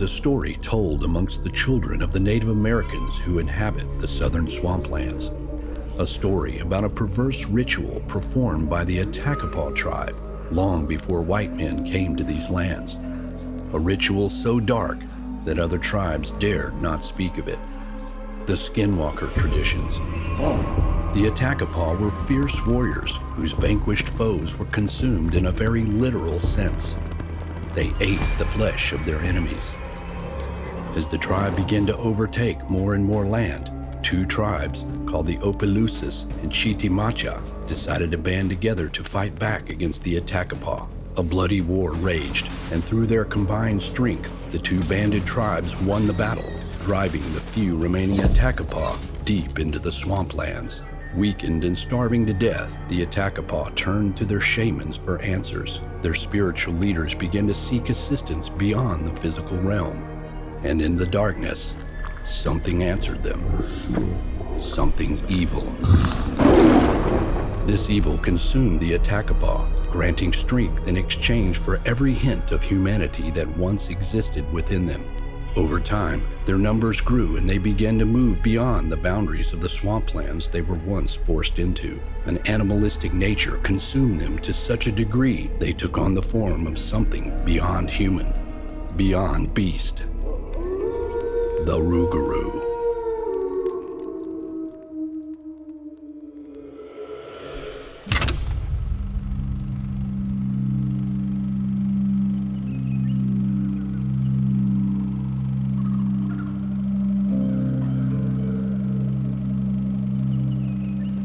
a story told amongst the children of the Native Americans who inhabit the southern swamplands. A story about a perverse ritual performed by the Atatakapa tribe long before white men came to these lands. A ritual so dark that other tribes dared not speak of it. The Skinwalker traditions. The Atatakapa were fierce warriors whose vanquished foes were consumed in a very literal sense. They ate the flesh of their enemies. As the tribe began to overtake more and more land, two tribes, called the Opelousas and Chitimacha, decided to band together to fight back against the Atatakapa. A bloody war raged, and through their combined strength, the two banded tribes won the battle, driving the few remaining Atatakapa deep into the swamplands. Weakened and starving to death, the Atatakapa turned to their shamans for answers. Their spiritual leaders began to seek assistance beyond the physical realm. And in the darkness, something answered them. Something evil. This evil consumed the Atatakapa, granting strength in exchange for every hint of humanity that once existed within them. Over time, their numbers grew and they began to move beyond the boundaries of the swamplands they were once forced into. An animalistic nature consumed them to such a degree they took on the form of something beyond human, beyond beast. The Rougarou.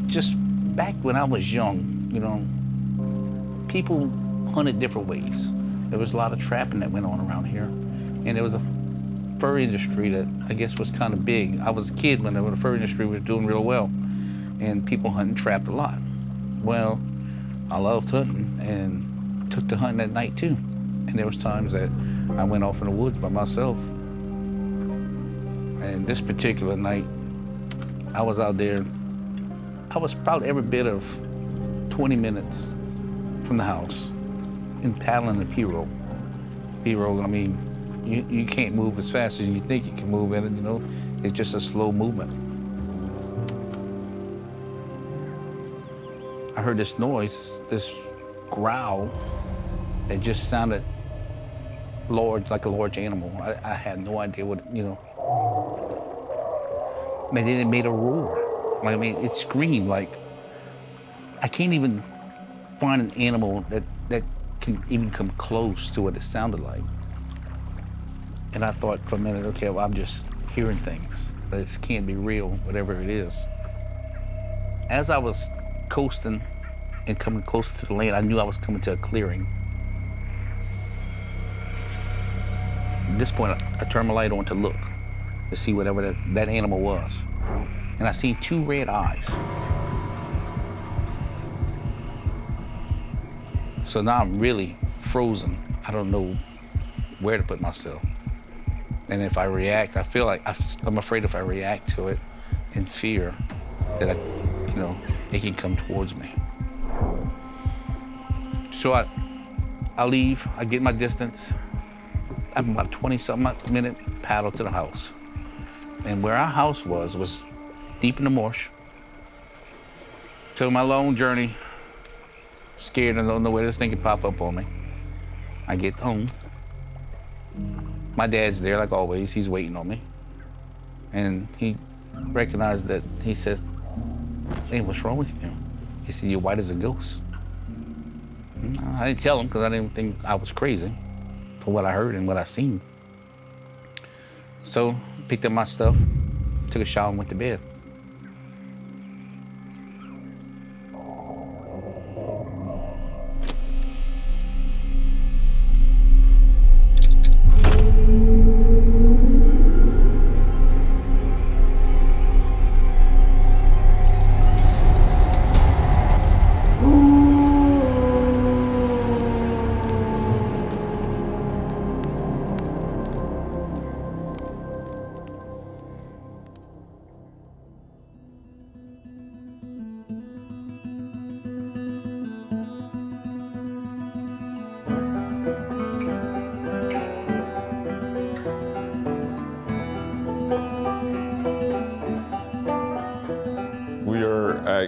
Just back when I was young, people hunted different ways. There was a lot of trapping that went on around here. And there was a fur industry that I guess was kind of big. I was a kid when the fur industry was doing real well. And people hunting trapped a lot. Well, I loved hunting and took to hunting at night too. And there was times that I went off in the woods by myself. And this particular night, I was out there. I was probably every bit of 20 minutes from the house and paddling the pirogue. Pirogue, I mean, you can't move as fast as you think you can move in it, it's just a slow movement. I heard this noise, this growl that just sounded large, like a large animal. I had no idea what, Man, then it made a roar. I mean, it screamed like, I can't even find an animal that can even come close to what it sounded like. And I thought for a minute, okay, well, I'm just hearing things. This can't be real, whatever it is. As I was coasting and coming closer to the land, I knew I was coming to a clearing. At this point, I turned my light on to look, to see whatever that animal was. And I seen two red eyes. So now I'm really frozen. I don't know where to put myself. And if I react, I feel like I'm afraid if I react to it in fear that it can come towards me. So I leave, I get my distance. I'm about 20-something minute paddle to the house. And where our house was deep in the marsh. Took my long journey, scared and don't know where this thing could pop up on me. I get home. My dad's there like always, he's waiting on me. And he recognized that, he says, "Hey, what's wrong with you?" He said, "You're white as a ghost." I didn't tell him because I didn't think I was crazy for what I heard and what I seen. So, picked up my stuff, took a shower and went to bed.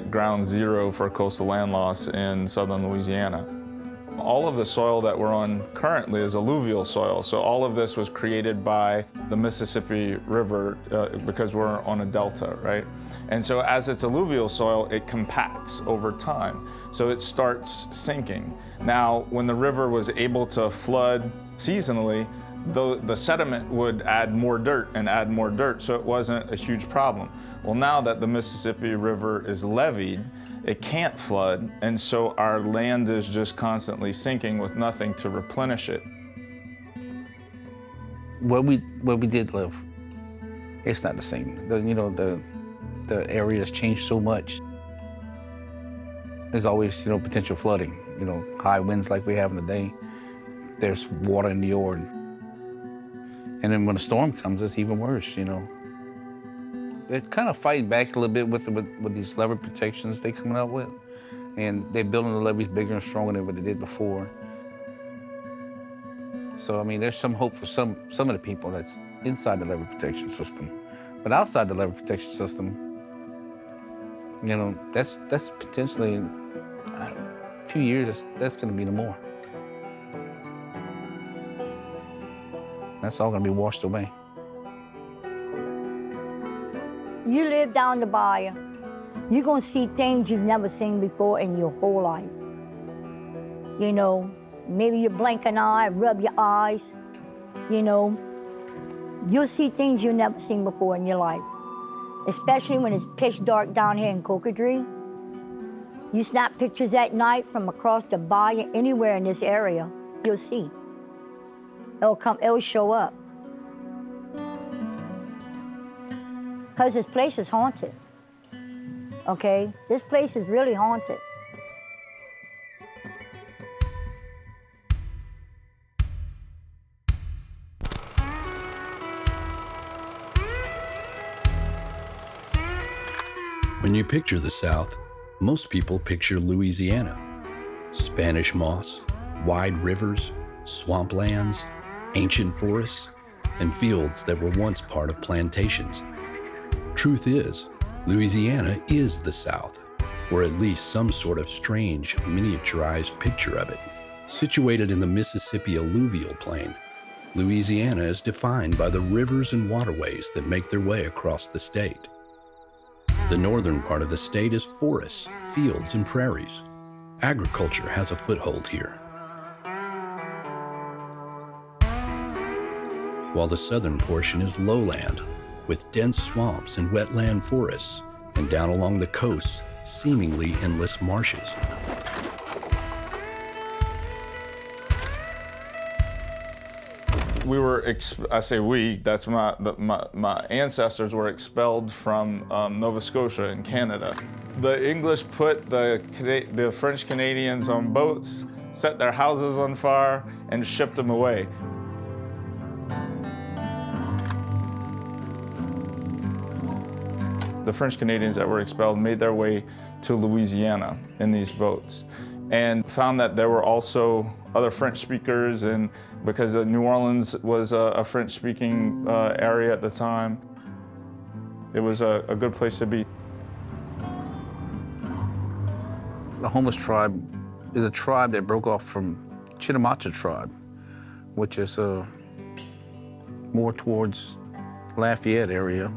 ground zero for coastal land loss in southern Louisiana. All of the soil that we're on currently is alluvial soil, so all of this was created by the Mississippi River because we're on a delta, right? And so as it's alluvial soil, it compacts over time, so it starts sinking. Now, when the river was able to flood seasonally, the sediment would add more dirt and add more dirt, so it wasn't a huge problem. Well, now that the Mississippi River is leveed, it can't flood, and so our land is just constantly sinking with nothing to replenish it. Where we did live, it's not the same. The area has changed so much. There's always, potential flooding. High winds like we have today. There's water in the yard. And then when a storm comes, it's even worse, They're kind of fighting back a little bit with these levee protections they're coming up with. And they're building the levees bigger and stronger than what they did before. So, there's some hope for some of the people that's inside the levee protection system. But outside the levee protection system, that's potentially, in a few years, that's gonna be no more. That's all gonna be washed away. You live down the bayou, you're gonna see things you've never seen before in your whole life. Maybe you blink an eye, rub your eyes, you'll see things you've never seen before in your life. Especially when it's pitch dark down here in Cocodrie. You snap pictures at night from across the bayou, anywhere in this area, you'll see. It'll show up. Because this place is haunted, okay? This place is really haunted. When you picture the South, most people picture Louisiana. Spanish moss, wide rivers, swamplands, ancient forests, and fields that were once part of plantations. Truth is, Louisiana is the South, or at least some sort of strange, miniaturized picture of it. Situated in the Mississippi alluvial plain, Louisiana is defined by the rivers and waterways that make their way across the state. The northern part of the state is forests, fields, and prairies. Agriculture has a foothold here. While the southern portion is lowland, with dense swamps and wetland forests, and down along the coast, seemingly endless marshes. We were, I say we, that's my ancestors were expelled from Nova Scotia in Canada. The English put the French Canadians on boats, set their houses on fire, and shipped them away. The French Canadians that were expelled made their way to Louisiana in these boats and found that there were also other French speakers, and because New Orleans was a French-speaking area at the time, it was a good place to be. The homeless tribe is a tribe that broke off from Chitimacha tribe, which is more towards Lafayette area.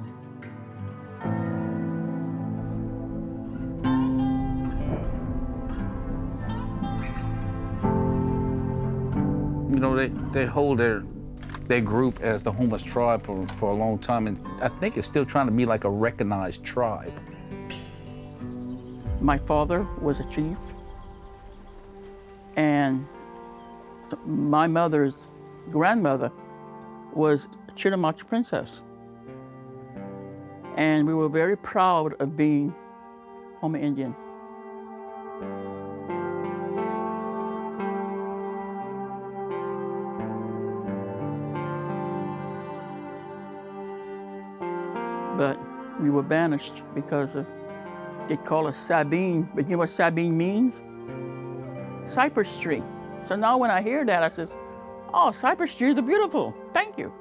They hold their group as the homeless tribe for a long time, and I think it's still trying to be like a recognized tribe. My father was a chief, and my mother's grandmother was a Chitimacha princess. And we were very proud of being Houma Indian. But we were banished because of, they call us Sabine, but you know what Sabine means? Cypress tree. So now when I hear that, I says, oh, cypress tree, the beautiful, thank you.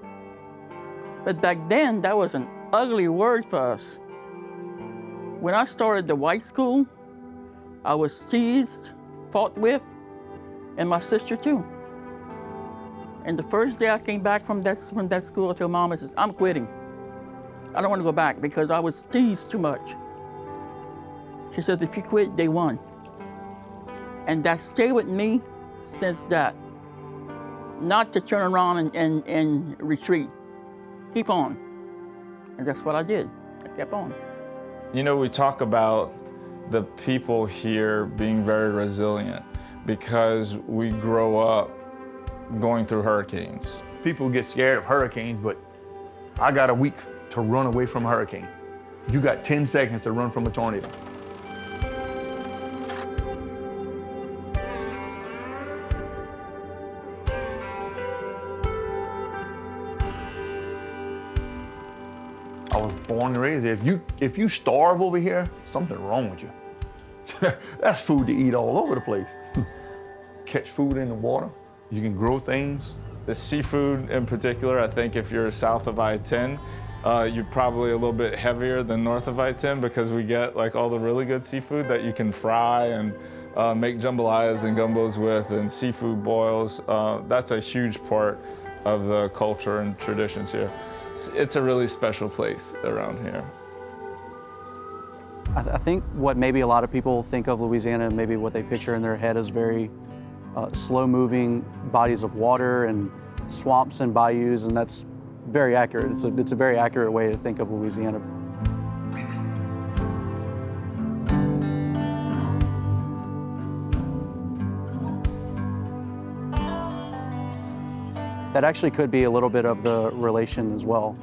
But back then, that was an ugly word for us. When I started the white school, I was teased, fought with, and my sister too. And the first day I came back from that school, I told Mom, I said, I'm quitting. I don't want to go back because I was teased too much. She said, if you quit, day one. And that stayed with me since that. Not to turn around and retreat. Keep on. And that's what I did. I kept on. You know, we talk about the people here being very resilient because we grow up going through hurricanes. People get scared of hurricanes, but I got a week to run away from a hurricane. You got 10 seconds to run from a tornado. I was born and raised there. If you starve over here, something's wrong with you. That's food to eat all over the place. Catch food in the water. You can grow things. The seafood in particular, I think if you're south of I-10, you're probably a little bit heavier than north of I-10 because we get like all the really good seafood that you can fry and make jambalayas and gumbos with, and seafood boils. That's a huge part of the culture and traditions here. It's a really special place around here. I think what maybe a lot of people think of Louisiana, maybe what they picture in their head is very slow-moving bodies of water and swamps and bayous, and that's very accurate. It's a very accurate way to think of Louisiana. That actually could be a little bit of the relation as well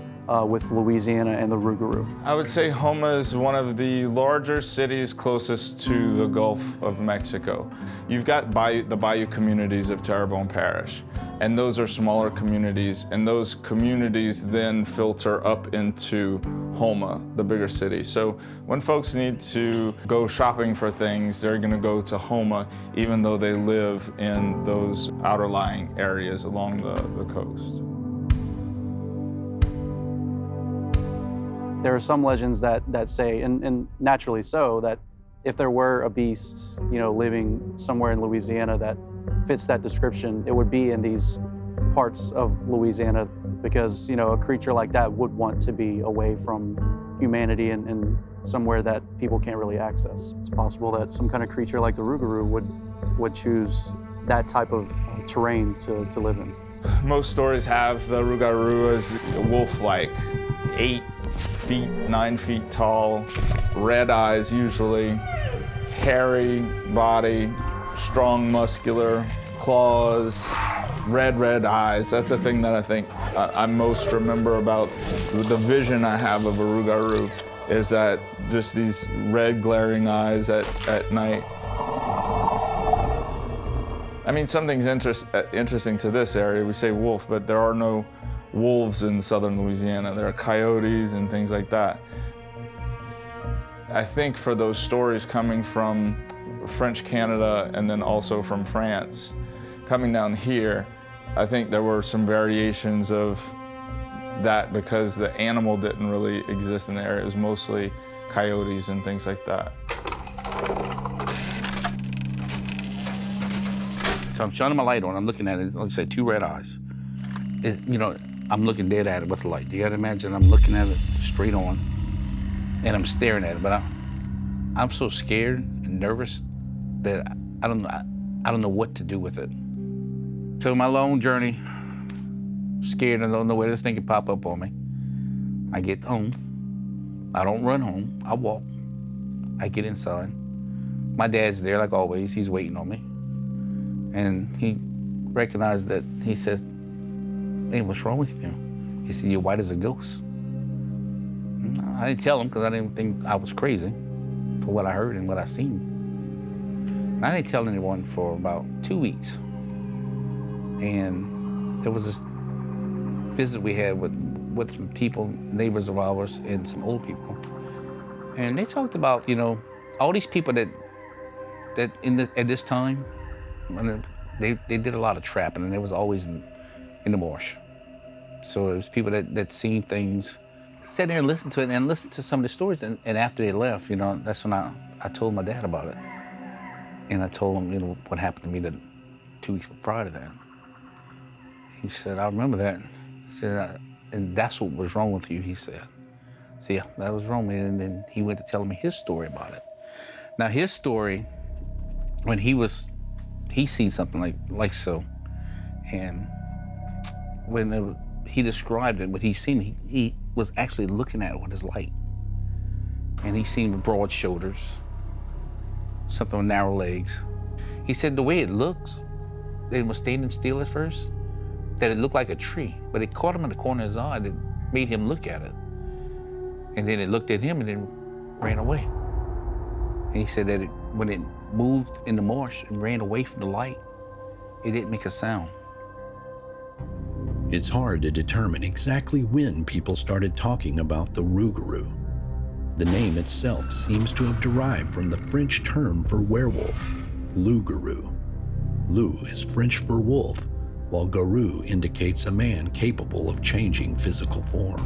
with Louisiana and the Rougarou. I would say Houma is one of the larger cities closest to the Gulf of Mexico. You've got the bayou communities of Terrebonne Parish, and those are smaller communities, and those communities then filter up into Houma, the bigger city. So when folks need to go shopping for things, they're gonna go to Houma, even though they live in those outer-lying areas along the coast. There are some legends that say, and naturally so, that if there were a beast, living somewhere in Louisiana that fits that description, it would be in these parts of Louisiana because, a creature like that would want to be away from humanity and somewhere that people can't really access. It's possible that some kind of creature like the Rougarou would choose that type of terrain to live in. Most stories have the Rougarou as wolf-like, 8 feet, 9 feet tall, red eyes usually, hairy body, strong muscular, claws, red eyes. That's the thing that I think I most remember about the vision I have of a Rougarou, is that just these red glaring eyes at night. I mean, something's interesting to this area. We say wolf, but there are no wolves in southern Louisiana. There are coyotes and things like that. I think for those stories coming from French Canada and then also from France, coming down here, I think there were some variations of that because the animal didn't really exist in the area. It was mostly coyotes and things like that. So I'm shining my light on, I'm looking at it, like I said, 2 red eyes. I'm looking dead at it with the light. You gotta imagine I'm looking at it straight on, and I'm staring at it, but I'm so scared and nervous that I don't know what to do with it. So my long journey, scared and don't know where this thing can pop up on me. I get home. I don't run home, I walk. I get inside. My dad's there like always, he's waiting on me. And he recognized that, he says, "Hey, what's wrong with you?" He said, "You're white as a ghost." I didn't tell him because I didn't think I was crazy for what I heard and what I seen. And I didn't tell anyone for about 2 weeks. And there was this visit we had with some people, neighbors of ours, and some old people. And they talked about, all these people that at this time, when they did a lot of trapping, and they was always in the marsh. So it was people that seen things sat there and listened to it and listened to some of the stories. And after they left, that's when I told my dad about it. And I told him, what happened to me the 2 weeks prior to that. He said, I remember that. He said, and that's what was wrong with you, he said. So yeah, that was wrong. And then he went to telling me his story about it. Now his story, when he seen something like so. And when he described it, what he seen, he was actually looking at it with his light. And he seen broad shoulders, something with narrow legs. He said the way it looks, it was standing still at first, that it looked like a tree, but it caught him in the corner of his eye that made him look at it. And then it looked at him and then ran away. And he said that when it moved in the marsh and ran away from the light, it didn't make a sound. It's hard to determine exactly when people started talking about the Rougarou. The name itself seems to have derived from the French term for werewolf, loup-garou. Loup is French for wolf, while garou indicates a man capable of changing physical form.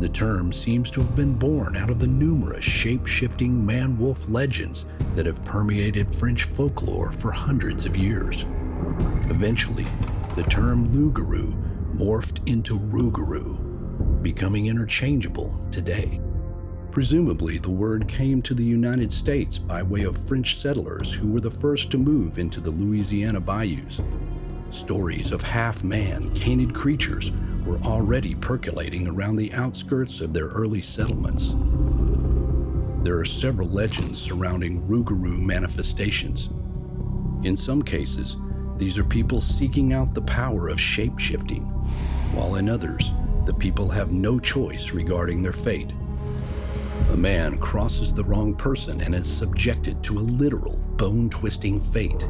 The term seems to have been born out of the numerous shape-shifting man-wolf legends that have permeated French folklore for hundreds of years. Eventually, the term loup-garou morphed into rougarou, becoming interchangeable today. Presumably, the word came to the United States by way of French settlers who were the first to move into the Louisiana bayous. Stories of half-man, canid creatures were already percolating around the outskirts of their early settlements. There are several legends surrounding rougarou manifestations. In some cases, these are people seeking out the power of shape-shifting, while in others, the people have no choice regarding their fate. A man crosses the wrong person and is subjected to a literal bone-twisting fate.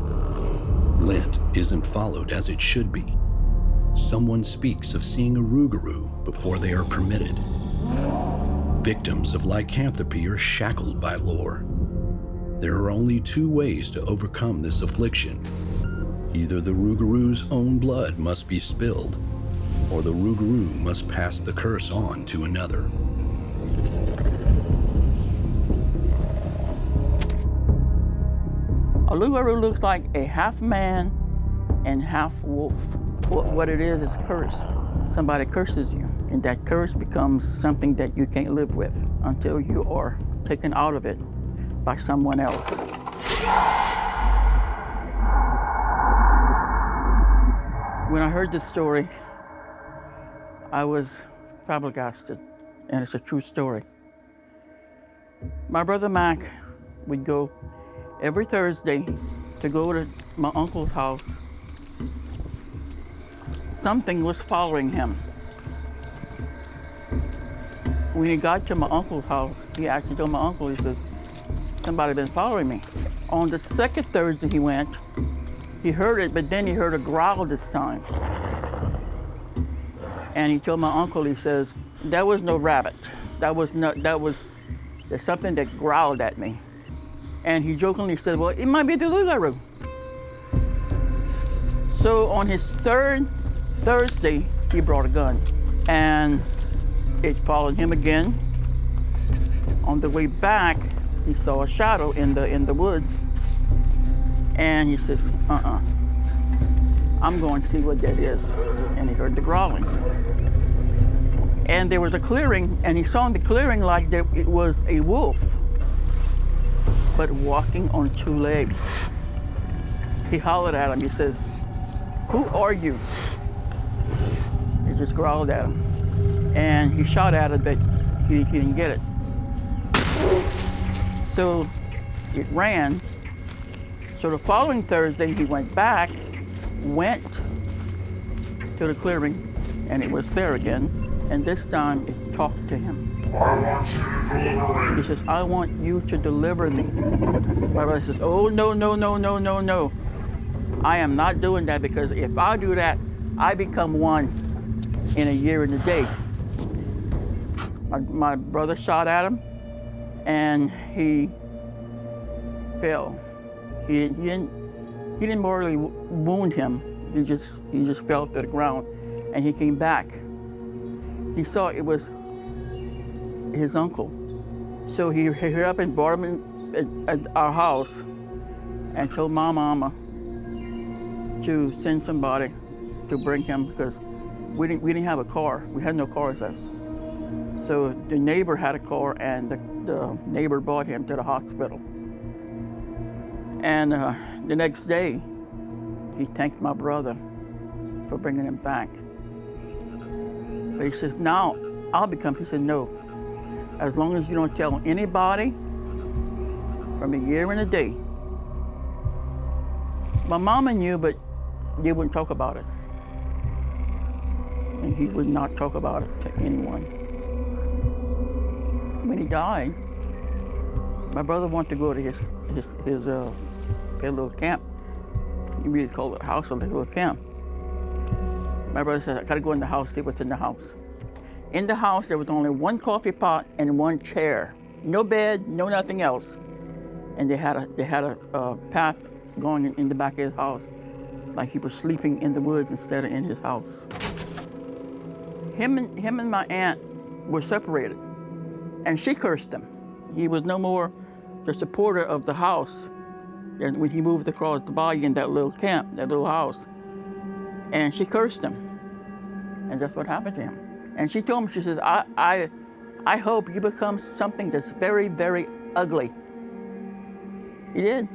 Lent isn't followed as it should be. Someone speaks of seeing a rougarou before they are permitted. Victims of lycanthropy are shackled by lore. There are only two ways to overcome this affliction. Either the rougarou's own blood must be spilled, or the rougarou must pass the curse on to another. A rougarou looks like a half man and half wolf. What it is a curse. Somebody curses you, and that curse becomes something that you can't live with until you are taken out of it by someone else. When I heard this story, I was flabbergasted, and it's a true story. My brother Mac would go every Thursday to go to my uncle's house. Something was following him. When he got to my uncle's house, he actually told my uncle, he says, somebody been following me. On the second Thursday he went, he heard it, but then he heard a growl this time. And he told my uncle, he says, that was no rabbit. There's something that growled at me. And he jokingly said, well, it might be the rougarou. So on his third Thursday, he brought a gun, and it followed him again. On the way back, he saw a shadow in the woods, and he says, I'm going to see what that is. And he heard the growling. And there was a clearing, and he saw in the clearing like it was a wolf, but walking on two legs. He hollered at him, he says, who are you? He just growled at him. And he shot at it, but he didn't get it. So it ran. So the following Thursday, he went back, went to the clearing, and it was there again. And this time it talked to him. He says, I want you to deliver me. My brother says, oh, no, no, no, no, no, no. I am not doing that, because if I do that, I become one in a year and a day. My brother shot at him, and he fell. He didn't mortally wound him. He just fell to the ground, and he came back. He saw it was his uncle. So he hurried up and brought him at our house and told my mama to send somebody to bring him because we didn't have a car. We had no cars. So the neighbor had a car, and the neighbor brought him to the hospital. And the next day, he thanked my brother for bringing him back. But he says, now I'll become, he said, no. As long as you don't tell anybody from a year and a day. My mama knew, but they wouldn't talk about it. And he would not talk about it to anyone. When he died, my brother wanted to go to his little camp. He really called it a house, a little camp. My brother said, I gotta go in the house, see what's in the house. In the house, there was only one coffee pot and one chair. No bed, no nothing else. And they had a path going in the back of his house, like he was sleeping in the woods instead of in his house. Him and my aunt were separated, and she cursed him. He was no more the supporter of the house when he moved across the bayou in that little camp, that little house. And she cursed him, and that's what happened to him. And she told me, she says, I hope you become something that's very, very ugly. He did.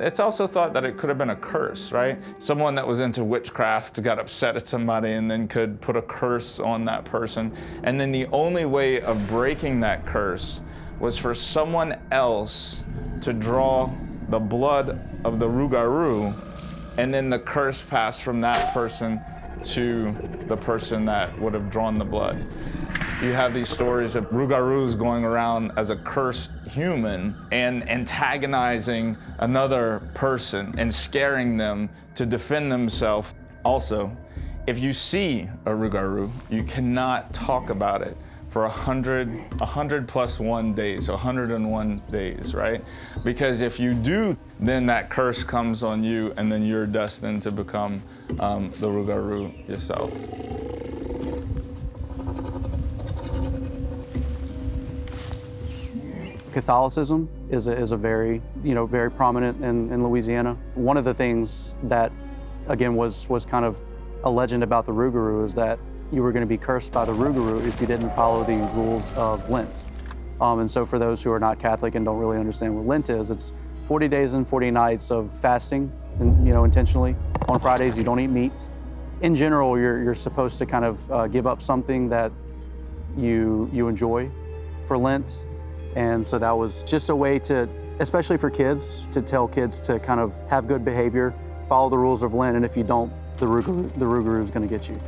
It's also thought that it could have been a curse, right? Someone that was into witchcraft got upset at somebody and then could put a curse on that person. And then the only way of breaking that curse was for someone else to draw the blood of the rugaru, and then the curse passed from that person to the person that would have drawn the blood. You have these stories of rugarus going around as a cursed human and antagonizing another person and scaring them to defend themselves. Also, if you see a rugaru, you cannot talk about it for 100 plus 1 days, so 101 days, right? Because if you do, then that curse comes on you, and then you're destined to become the rugaru yourself. Catholicism is a very, very prominent in Louisiana. One of the things that, again, was kind of a legend about the Rougarou is that you were going to be cursed by the Rougarou if you didn't follow the rules of Lent. And so for those who are not Catholic and don't really understand what Lent is, it's 40 days and 40 nights of fasting, and, intentionally. On Fridays, you don't eat meat. In general, you're supposed to kind of give up something that you enjoy for Lent. And so that was just a way to, especially for kids, to tell kids to kind of have good behavior, follow the rules of Lent, and if you don't, the Rougarou is going to get you.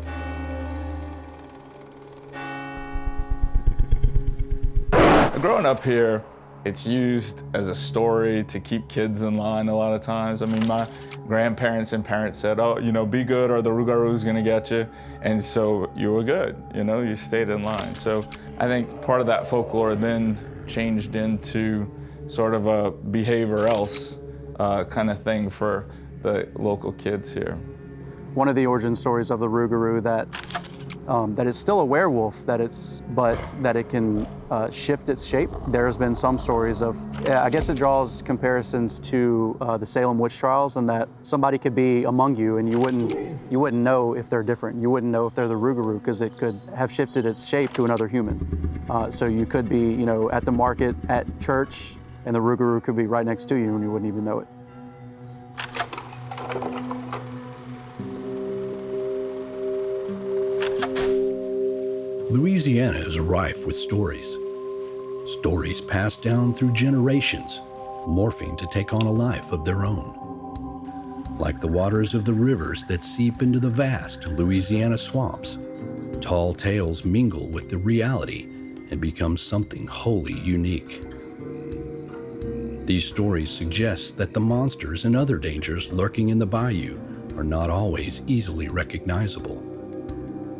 Growing up here, it's used as a story to keep kids in line a lot of times. I mean, my grandparents and parents said, oh, be good or the Rougarou's gonna get you. And so you were good, you stayed in line. So I think part of that folklore then changed into sort of a behave or else kind of thing for the local kids here. One of the origin stories of the Rougarou that it's still a werewolf, but that it can shift its shape. There's been some stories of, I guess it draws comparisons to the Salem witch trials, and that somebody could be among you and you wouldn't know if they're different. You wouldn't know if they're the Rougarou because it could have shifted its shape to another human. So you could be, at the market, at church, and the Rougarou could be right next to you and you wouldn't even know it. Louisiana is rife with stories. Stories passed down through generations, morphing to take on a life of their own. Like the waters of the rivers that seep into the vast Louisiana swamps, tall tales mingle with the reality and become something wholly unique. These stories suggest that the monsters and other dangers lurking in the bayou are not always easily recognizable.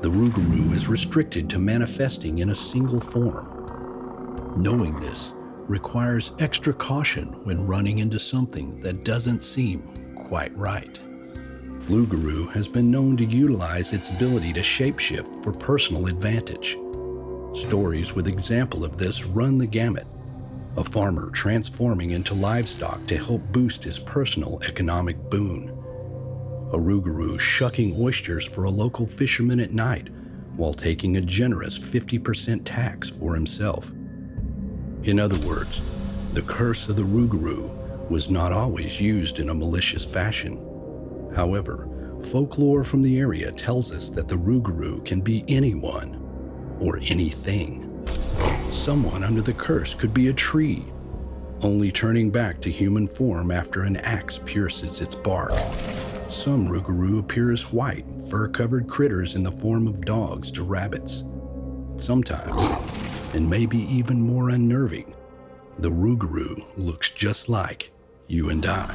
The Rougarou is restricted to manifesting in a single form. Knowing this requires extra caution when running into something that doesn't seem quite right. Rougarou has been known to utilize its ability to shapeshift for personal advantage. Stories with example of this run the gamut. A farmer transforming into livestock to help boost his personal economic boon. A rougarou shucking oysters for a local fisherman at night while taking a generous 50% tax for himself. In other words, the curse of the rougarou was not always used in a malicious fashion. However, folklore from the area tells us that the rougarou can be anyone or anything. Someone under the curse could be a tree, only turning back to human form after an axe pierces its bark. Some rougarou appear as white, fur-covered critters in the form of dogs to rabbits. Sometimes, and maybe even more unnerving, the rougarou looks just like you and I.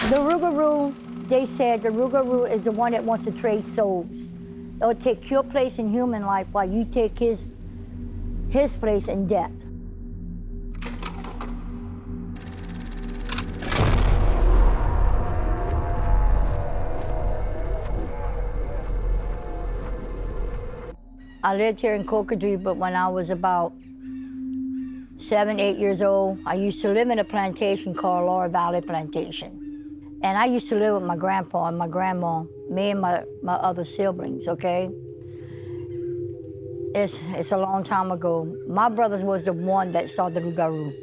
The rougarou, they said the rougarou is the one that wants to trade souls. It'll take your place in human life while you take his place in death. I lived here in Cocodrie, but when I was about 7, 8 years old, I used to live in a plantation called Lower Valley Plantation. And I used to live with my grandpa and my grandma, me and my other siblings, okay? It's a long time ago. My brother was the one that saw the rugaru.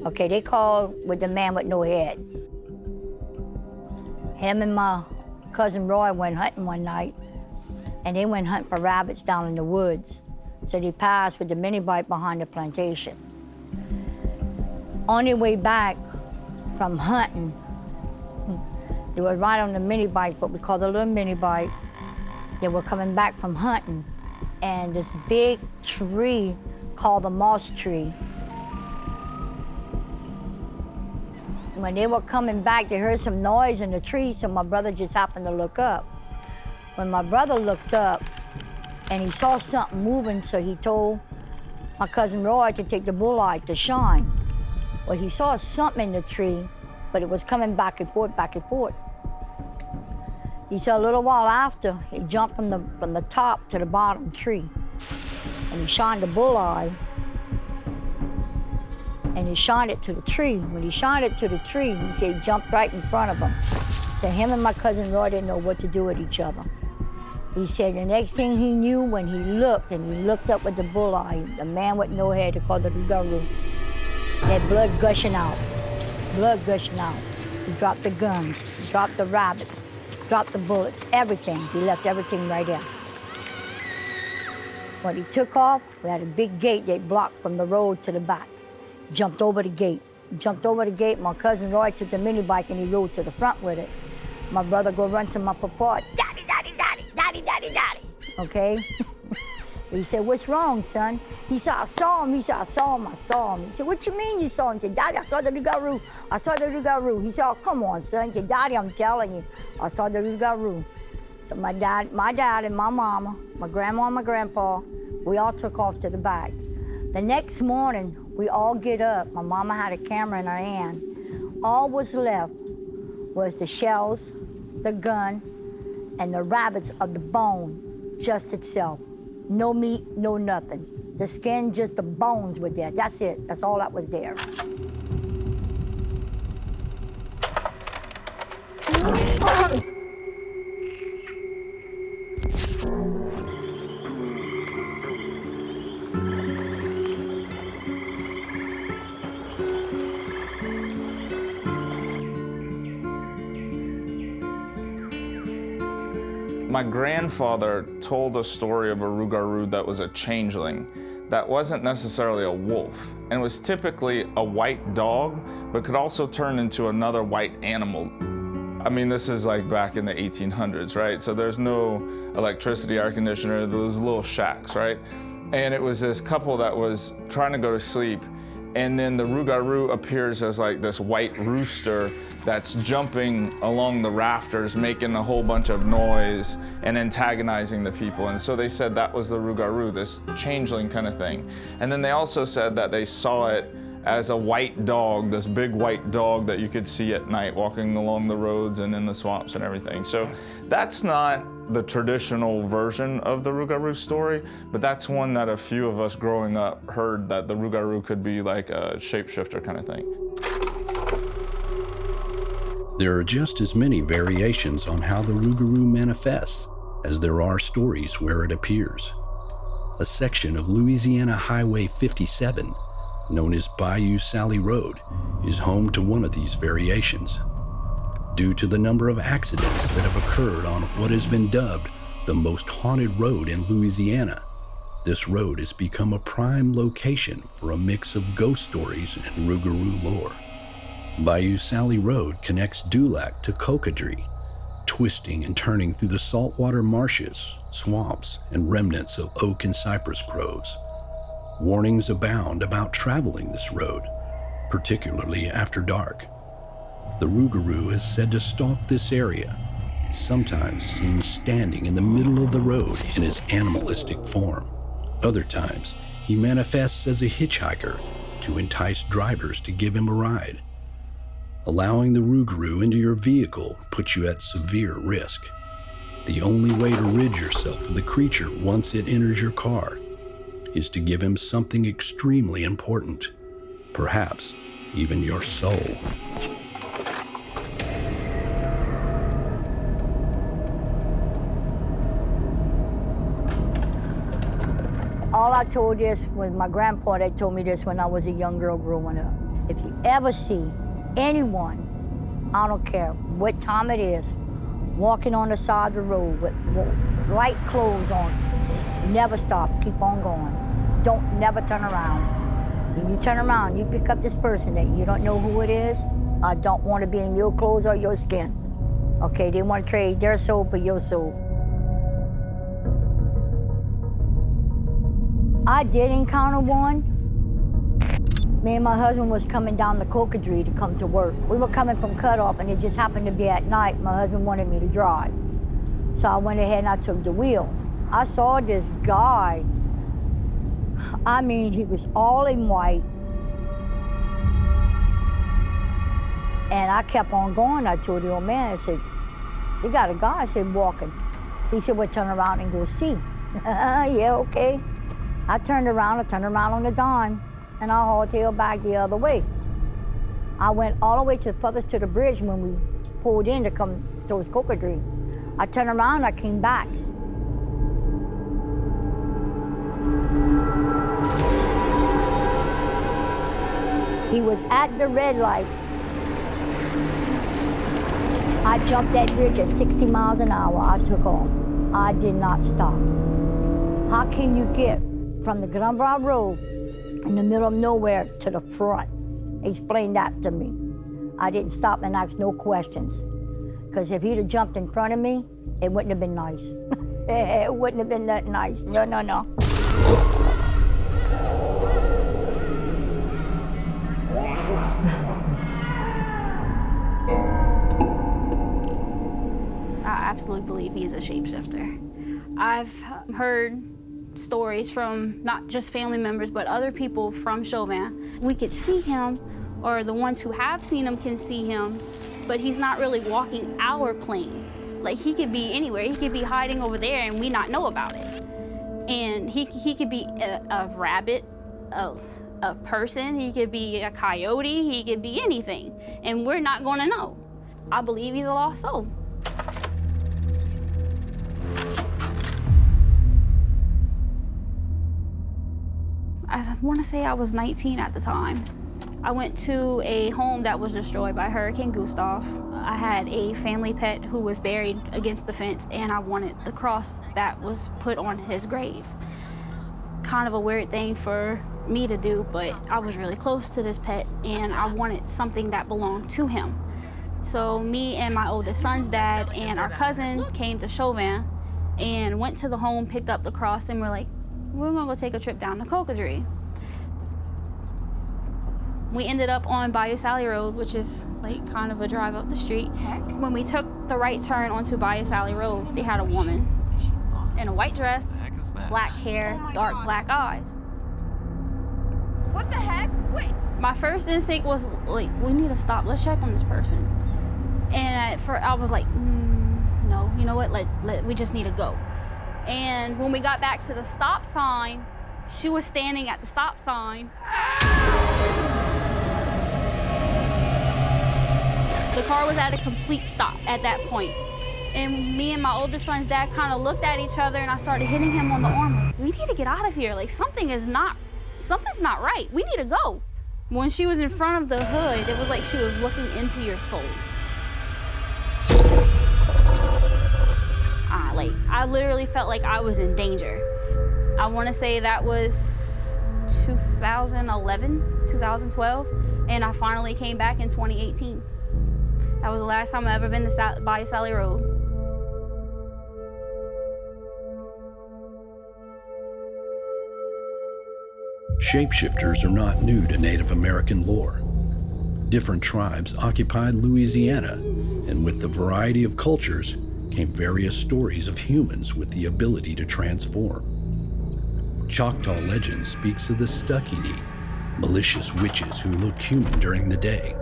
Okay, they called with the man with no head. Him and my cousin Roy went hunting one night, and they went hunting for rabbits down in the woods. So they passed with the mini bike behind the plantation. On their way back from hunting, they were right on the mini bike, what we call the little mini bike. They were coming back from hunting, and this big tree called the moss tree. When they were coming back, they heard some noise in the tree, so my brother just happened to look up. When my brother looked up and he saw something moving, so he told my cousin Roy to take the bullseye to shine. Well, he saw something in the tree, but it was coming back and forth, back and forth. He said a little while after, he jumped from the top to the bottom tree, and he shined the bullseye, and he shined it to the tree. When he shined it to the tree, he said he jumped right in front of him. So him and my cousin Roy didn't know what to do with each other. He said the next thing he knew, when he looked, and he looked up with the bullseye, the man with no head, they called the rugaru, had blood gushing out, blood gushing out. He dropped the guns, he dropped the rabbits, dropped the bullets, everything. He left everything right there. When he took off, we had a big gate that blocked from the road to the back. Jumped over the gate. Jumped over the gate. My cousin Roy took the mini bike and he rode to the front with it. My brother go run to my papa, daddy, daddy, daddy, daddy, daddy, daddy. Okay? He said, what's wrong, son? He said, I saw him. He said, I saw him, I saw him. He said, what you mean you saw him? He said, Daddy, I saw the rugaru. I saw the rugaru. He said, oh, come on, son. He said, Daddy, I'm telling you, I saw the rugaru. So my dad and my mama, my grandma and my grandpa, we all took off to the back. The next morning, we all get up. My mama had a camera in her hand. All was left was the shells, the gun, and the rabbits of the bone, just itself. No meat, no nothing. The skin, just the bones were there. That's it. That's all that was there. My grandfather told a story of a rougarou that was a changeling, that wasn't necessarily a wolf, and was typically a white dog, but could also turn into another white animal. I mean, this is like back in the 1800s, right? So there's no electricity, air conditioner, those little shacks, right? And it was this couple that was trying to go to sleep, and then the rougarou appears as like this white rooster that's jumping along the rafters, making a whole bunch of noise and antagonizing the people. And so they said that was the rougarou, this changeling kind of thing. And then they also said that they saw it as a white dog, this big white dog that you could see at night walking along the roads and in the swamps and everything. So that's not the traditional version of the Rougarou story, but that's one that a few of us growing up heard, that the Rougarou could be like a shapeshifter kind of thing. There are just as many variations on how the Rougarou manifests as there are stories where it appears. A section of Louisiana Highway 57, known as Bayou Sally Road, is home to one of these variations. Due to the number of accidents that have occurred on what has been dubbed the most haunted road in Louisiana, this road has become a prime location for a mix of ghost stories and Rougarou lore. Bayou Sally Road connects Dulac to Cocodrie, twisting and turning through the saltwater marshes, swamps, and remnants of oak and cypress groves. Warnings abound about traveling this road, particularly after dark. The Rougarou is said to stalk this area, sometimes seen standing in the middle of the road in his animalistic form. Other times, he manifests as a hitchhiker to entice drivers to give him a ride. Allowing the Rougarou into your vehicle puts you at severe risk. The only way to rid yourself of the creature once it enters your car is to give him something extremely important, perhaps even your soul. All I told this was my grandpa that told me this when I was a young girl growing up. If you ever see anyone, I don't care what time it is, walking on the side of the road with light clothes on, never stop, keep on going. Don't never turn around. When you turn around, you pick up this person that you don't know who it is. I don't want to be in your clothes or your skin. Okay, they want to trade their soul for your soul. I did encounter one. Me and my husband was coming down the Cocodrie to come to work. We were coming from cutoff, and it just happened to be at night. My husband wanted me to drive. So I went ahead and I took the wheel. I saw this guy. I mean, he was all in white. And I kept on going. I told the old man, I said, "You got a guy," I said, "walking." He said, "Well, turn around and go see." Yeah, okay. I turned around on the dime, and I hauled tail back the other way. I went all the way to the bridge when we pulled in to come towards Cocodrie. I turned around, I came back. He was at the red light. I jumped that bridge at 60 miles an hour. I took off. I did not stop. How can you get from the Rougarou Road in the middle of nowhere to the front? Explain that to me. I didn't stop and ask no questions. Because if he'd have jumped in front of me, it wouldn't have been nice. It wouldn't have been that nice. No, no, no. I absolutely believe he's a shapeshifter. I've heard stories from not just family members, but other people from Chauvin. We could see him, or the ones who have seen him can see him, but he's not really walking our plane. Like, he could be anywhere. He could be hiding over there and we not know about it. And he could be a rabbit, a person, he could be a coyote, he could be anything, and we're not gonna know. I believe he's a lost soul. I want to say I was 19 at the time. I went to a home that was destroyed by Hurricane Gustav. I had a family pet who was buried against the fence, and I wanted the cross that was put on his grave. Kind of a weird thing for me to do, but I was really close to this pet, and I wanted something that belonged to him. So me and my oldest son's dad and our cousin came to Chauvin and went to the home, picked up the cross, and we're like, we're gonna go take a trip down to Cocodrie. We ended up on Bayou Sally Road, which is like kind of a drive up the street. When we took the right turn onto Bayou Sally Road, they had a woman in a white dress, black hair, dark black eyes. What the heck? Wait. My first instinct was like, we need to stop, let's check on this person. And I was like, no, you know what, we just need to go. And when we got back to the stop sign, she was standing at the stop sign. The car was at a complete stop at that point. And me and my oldest son's dad kind of looked at each other, and I started hitting him on the arm. We need to get out of here. Like, something's not right. We need to go. When she was in front of the hood, it was like she was looking into your soul. I literally felt like I was in danger. I want to say that was 2011, 2012, and I finally came back in 2018. That was the last time I ever been to Bayou Sally Road. Shapeshifters are not new to Native American lore. Different tribes occupied Louisiana, and with the variety of cultures came various stories of humans with the ability to transform. Choctaw legend speaks of the Stuckini, malicious witches who look human during the day.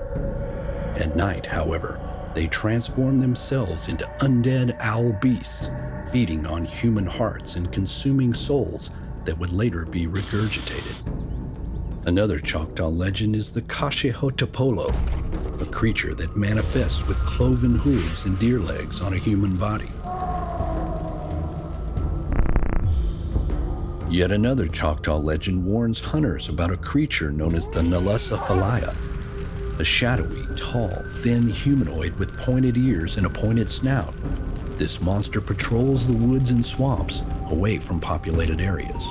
At night, however, they transform themselves into undead owl beasts, feeding on human hearts and consuming souls that would later be regurgitated. Another Choctaw legend is the Kashehotapolo, a creature that manifests with cloven hooves and deer legs on a human body. Yet another Choctaw legend warns hunters about a creature known as the Nalusafalaya, a shadowy, tall, thin humanoid with pointed ears and a pointed snout. This monster patrols the woods and swamps away from populated areas.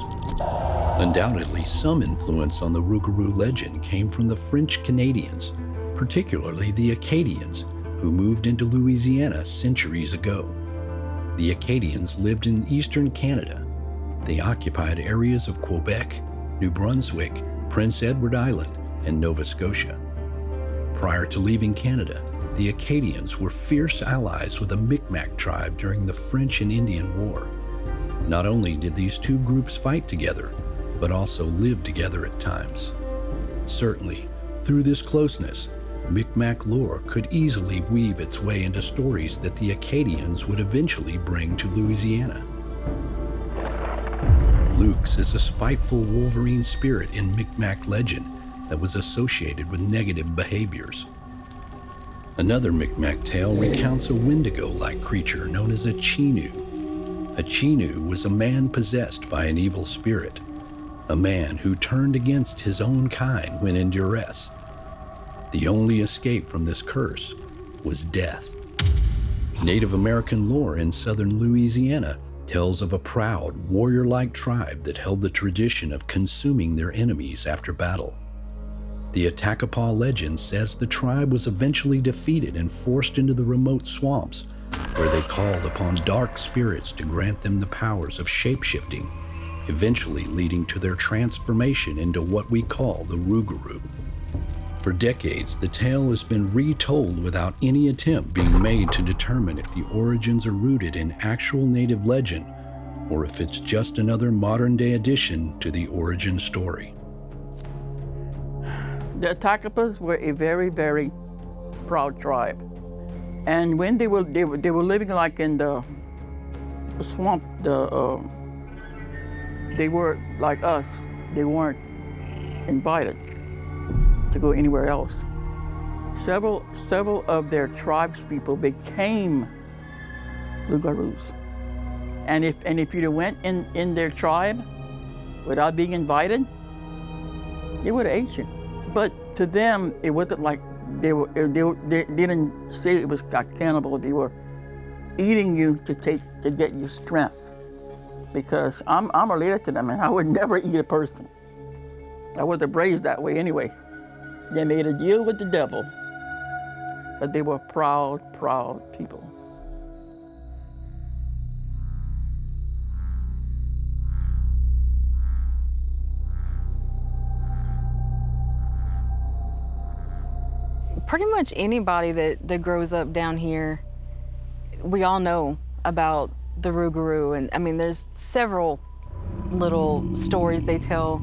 Undoubtedly, some influence on the Rougarou legend came from the French Canadians, particularly the Acadians, who moved into Louisiana centuries ago. The Acadians lived in eastern Canada. They occupied areas of Quebec, New Brunswick, Prince Edward Island, and Nova Scotia. Prior to leaving Canada, the Acadians were fierce allies with the Micmac tribe during the French and Indian War. Not only did these two groups fight together, but also lived together at times. Certainly, through this closeness, Micmac lore could easily weave its way into stories that the Acadians would eventually bring to Louisiana. Lux is a spiteful Wolverine spirit in Micmac legend that was associated with negative behaviors. Another Micmac tale recounts a Wendigo-like creature known as a Chinu. A Chinu was a man possessed by an evil spirit, a man who turned against his own kind when in duress. The only escape from this curse was death. Native American lore in southern Louisiana tells of a proud, warrior-like tribe that held the tradition of consuming their enemies after battle. The Atatakapa legend says the tribe was eventually defeated and forced into the remote swamps, where they called upon dark spirits to grant them the powers of shape-shifting, eventually leading to their transformation into what we call the Rougarou. For decades, the tale has been retold without any attempt being made to determine if the origins are rooted in actual native legend or if it's just another modern-day addition to the origin story. The Atakapas were a very, very proud tribe. And when they were living like in the swamp, they were like us. They weren't invited to go anywhere else. Several of their tribespeople became Rougarous. And if you went in their tribe without being invited, they would have ate you. But to them, it wasn't like they didn't say it was like cannibal. They were eating you to get your strength. Because I'm related to them, and I would never eat a person. I wasn't raised that way anyway. They made a deal with the devil, but they were proud, proud people. Pretty much anybody that grows up down here, we all know about the Rougarou, and I mean, there's several little stories they tell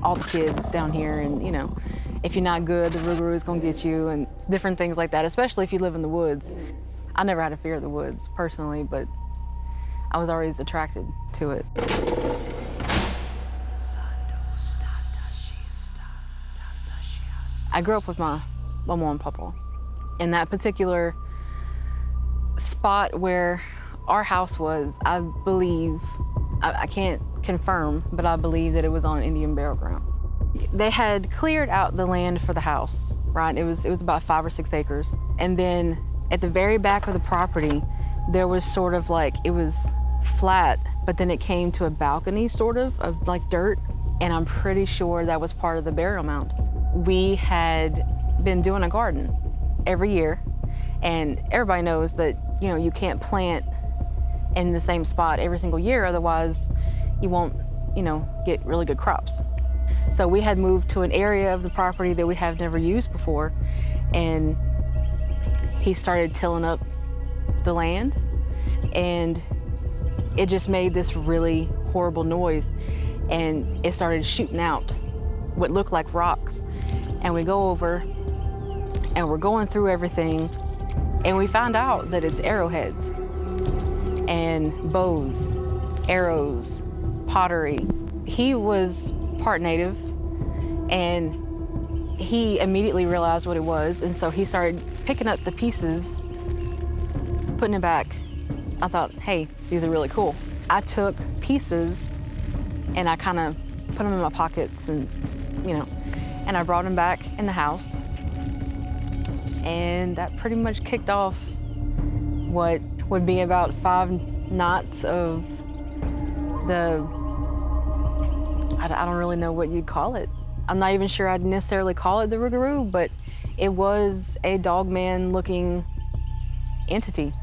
all the kids down here, and you know, if you're not good, the Rougarou is gonna get you, and different things like that, especially if you live in the woods. I never had a fear of the woods personally, but I was always attracted to it. I grew up with my mama and papa. In that particular spot where our house was, I believe, I can't confirm, but I believe that it was on Indian burial ground. They had cleared out the land for the house, right? It was about 5 or 6 acres. And then at the very back of the property, there was sort of like, it was flat, but then it came to a balcony sort of like dirt. And I'm pretty sure that was part of the burial mound. We had been doing a garden every year, and everybody knows that, you know, you can't plant in the same spot every single year, otherwise you won't, you know, get really good crops. So we had moved to an area of the property that we have never used before, and he started tilling up the land, and it just made this really horrible noise, and it started shooting out what looked like rocks. And we go over, and we're going through everything, and we found out that it's arrowheads and bows, arrows, pottery. He was part native, and he immediately realized what it was, and so he started picking up the pieces, putting it back. I thought, hey, these are really cool. I took pieces and I kind of put them in my pockets, and, you know, and I brought them back in the house. And that pretty much kicked off what would be about 5 knots of the, I don't really know what you'd call it. I'm not even sure I'd necessarily call it the Rougarou, but it was a Dogman looking entity.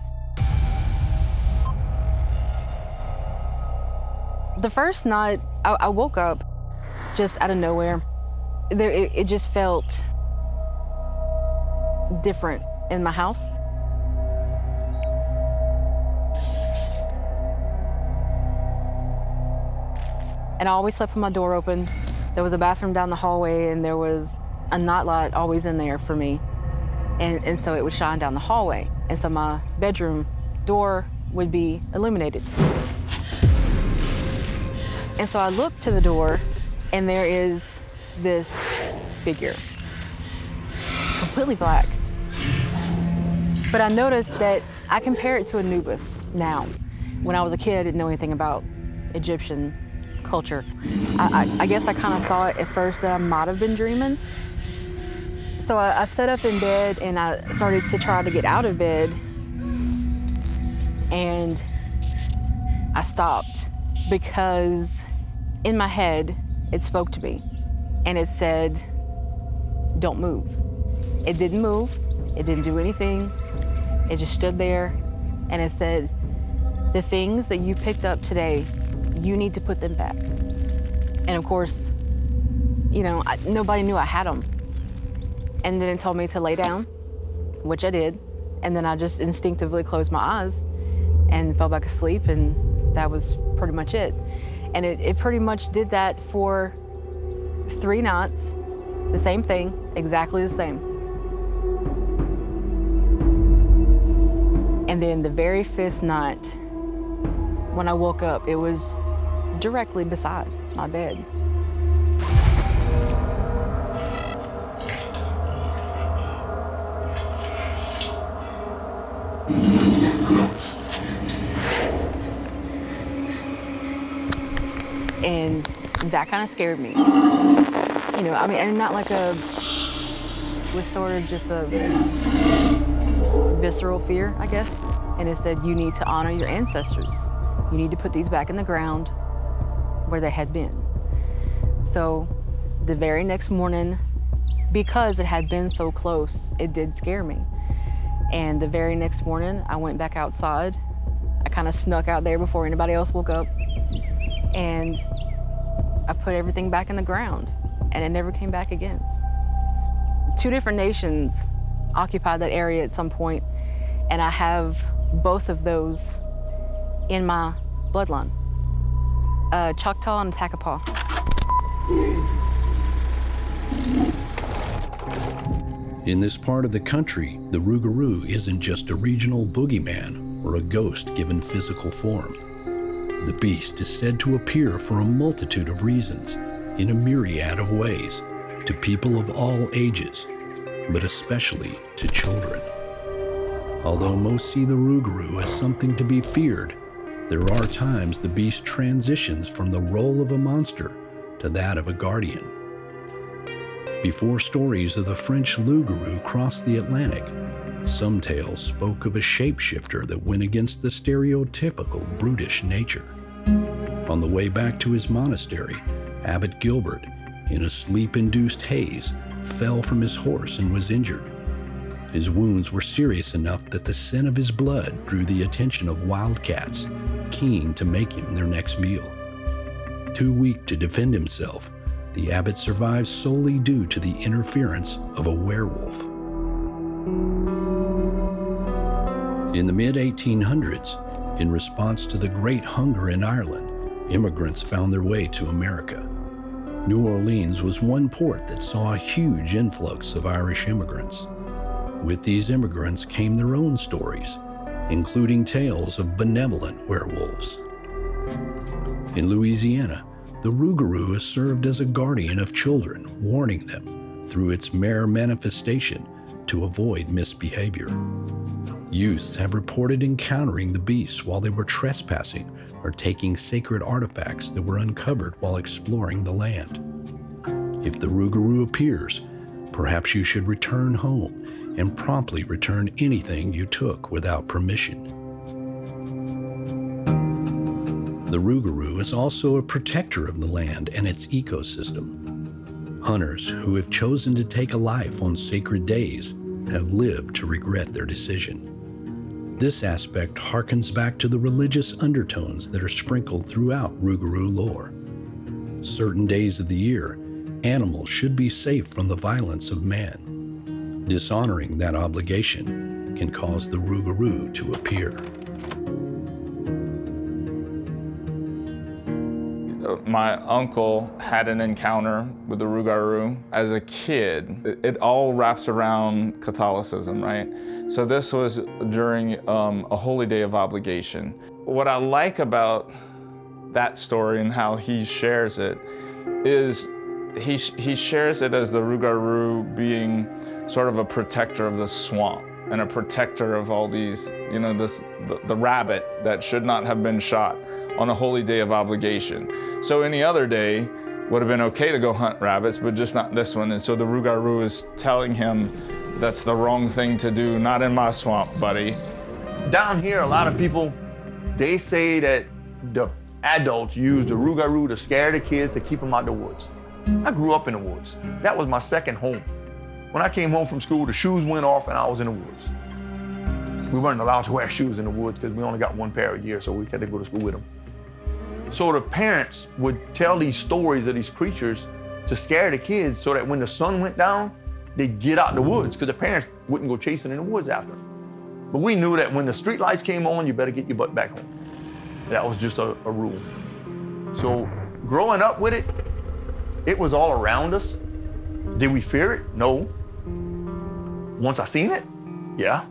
The first night, I woke up just out of nowhere. It just felt different in my house. And I always slept with my door open. There was a bathroom down the hallway, and there was a nightlight always in there for me. And so it would shine down the hallway. And so my bedroom door would be illuminated. And so I looked to the door, and there is this figure, completely black. But I noticed that I compare it to Anubis now. When I was a kid, I didn't know anything about Egyptian culture. I guess I kind of thought at first that I might have been dreaming. So I sat up in bed, and I started to try to get out of bed, and I stopped because in my head, it spoke to me, and it said, don't move. It didn't move, it didn't do anything. It just stood there, and it said, the things that you picked up today, you need to put them back. And of course, you know, nobody knew I had them. And then it told me to lay down, which I did. And then I just instinctively closed my eyes and fell back asleep, and that was pretty much it. And it pretty much did that for 3 nights, the same thing, exactly the same. And then the very 5th night, when I woke up, it was directly beside my bed. And that kind of scared me. You know, I mean, and not like it was sort of just a visceral fear, I guess. And it said, you need to honor your ancestors. You need to put these back in the ground where they had been. So the very next morning, because it had been so close, it did scare me. And the very next morning, I went back outside. I kind of snuck out there before anybody else woke up. And I put everything back in the ground, and it never came back again. 2 different nations occupied that area at some point, and I have both of those in my bloodline. Choctaw and Atatakapa. In this part of the country, the Rougarou isn't just a regional boogeyman or a ghost given physical form. The beast is said to appear for a multitude of reasons, in a myriad of ways, to people of all ages, but especially to children. Although most see the Rougarou as something to be feared, there are times the beast transitions from the role of a monster to that of a guardian. Before stories of the French Rougarou crossed the Atlantic, some tales spoke of a shapeshifter that went against the stereotypical brutish nature. On the way back to his monastery, Abbot Gilbert, in a sleep-induced haze, fell from his horse and was injured. His wounds were serious enough that the scent of his blood drew the attention of wildcats, keen to make him their next meal. Too weak to defend himself, the abbot survived solely due to the interference of a werewolf. In the mid-1800s, in response to the Great Hunger in Ireland, immigrants found their way to America. New Orleans was one port that saw a huge influx of Irish immigrants. With these immigrants came their own stories, including tales of benevolent werewolves. In Louisiana, the Rougarou has served as a guardian of children, warning them, through its mere manifestation, to avoid misbehavior. Youths have reported encountering the beast while they were trespassing or taking sacred artifacts that were uncovered while exploring the land. If the Rougarou appears, perhaps you should return home and promptly return anything you took without permission. The Rougarou is also a protector of the land and its ecosystem. Hunters who have chosen to take a life on sacred days have lived to regret their decision. This aspect harkens back to the religious undertones that are sprinkled throughout Rougarou lore. Certain days of the year, animals should be safe from the violence of man. Dishonoring that obligation can cause the Rougarou to appear. My uncle had an encounter with the Rougarou as a kid. It all wraps around Catholicism, right? So this was during a holy day of obligation. What I like about that story and how he shares it is he shares it as the Rougarou being sort of a protector of the swamp and a protector of all these, the rabbit that should not have been shot on a holy day of obligation. So any other day would have been okay to go hunt rabbits, but just not this one. And so the Rougarou is telling him, that's the wrong thing to do, not in my swamp, buddy. Down here, a lot of people, they say that the adults use the Rougarou to scare the kids to keep them out the woods. I grew up in the woods. That was my second home. When I came home from school, the shoes went off and I was in the woods. We weren't allowed to wear shoes in the woods because we only got one pair a year, so we had to go to school with them. So the parents would tell these stories of these creatures to scare the kids so that when the sun went down, they'd get out the woods because the parents wouldn't go chasing in the woods after them. But we knew that when the street lights came on, you better get your butt back home. That was just a rule. So growing up with it, it was all around us. Did we fear it? No. Once I seen it, yeah.